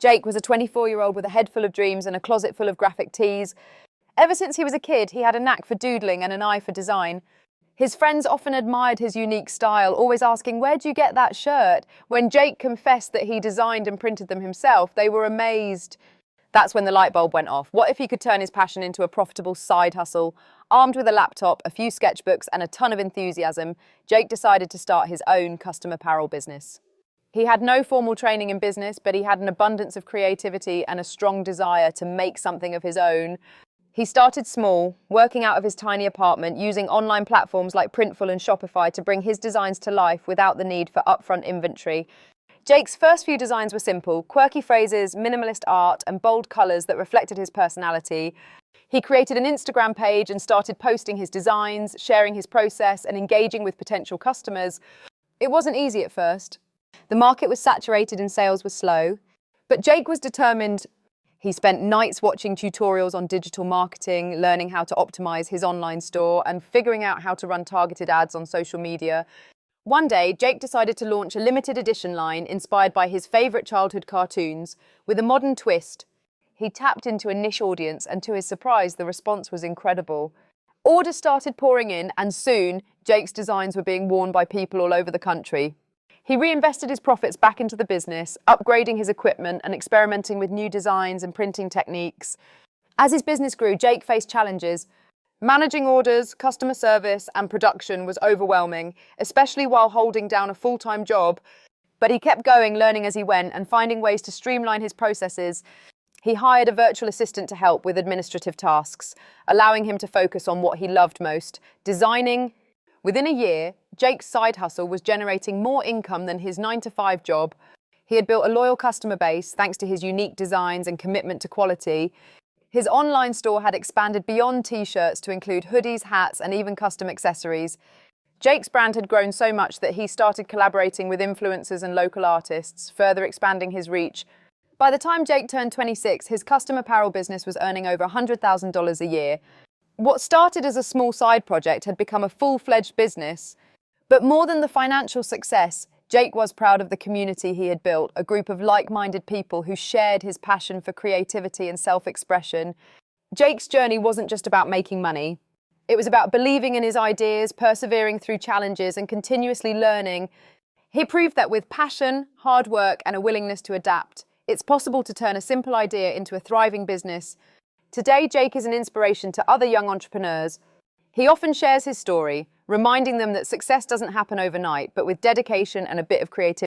Jake was a 24-year-old with a head full of dreams and a closet full of graphic tees. Ever since he was a kid, he had a knack for doodling and an eye for design. His friends often admired his unique style, always asking, "Where'd you get that shirt?" When Jake confessed that he designed and printed them himself, they were amazed. That's when the light bulb went off. What if he could turn his passion into a profitable side hustle? Armed with a laptop, a few sketchbooks, and a ton of enthusiasm, Jake decided to start his own custom apparel business. He had no formal training in business, but he had an abundance of creativity and a strong desire to make something of his own. He started small, working out of his tiny apartment, using online platforms like Printful and Shopify to bring his designs to life without the need for upfront inventory. Jake's first few designs were simple, quirky phrases, minimalist art, and bold colours that reflected his personality. He created an Instagram page and started posting his designs, sharing his process, and engaging with potential customers. It wasn't easy at first. The market was saturated and sales were slow, but Jake was determined. He spent nights watching tutorials on digital marketing, learning how to optimize his online store, and figuring out how to run targeted ads on social media. One day, Jake decided to launch a limited edition line inspired by his favorite childhood cartoons with a modern twist. He tapped into a niche audience, and to his surprise, the response was incredible. Orders started pouring in, and soon, Jake's designs were being worn by people all over the country. He reinvested his profits back into the business, upgrading his equipment and experimenting with new designs and printing techniques. As his business grew, Jake faced challenges. Managing orders, customer service, and production was overwhelming, especially while holding down a full-time job. But he kept going, learning as he went, and finding ways to streamline his processes. He hired a virtual assistant to help with administrative tasks, allowing him to focus on what he loved most, designing. Within a year, Jake's side hustle was generating more income than his 9-to-5 job. He had built a loyal customer base thanks to his unique designs and commitment to quality. His online store had expanded beyond t-shirts to include hoodies, hats, and even custom accessories. Jake's brand had grown so much that he started collaborating with influencers and local artists, further expanding his reach. By the time Jake turned 26, his custom apparel business was earning over $100,000 a year. What started as a small side project had become a full-fledged business. But more than the financial success, Jake was proud of the community he had built, a group of like-minded people who shared his passion for creativity and self-expression. Jake's journey wasn't just about making money. It was about believing in his ideas, persevering through challenges, and continuously learning. He proved that with passion, hard work, and a willingness to adapt, it's possible to turn a simple idea into a thriving business. Today, Jake is an inspiration to other young entrepreneurs. He often shares his story, reminding them that success doesn't happen overnight, but with dedication and a bit of creativity.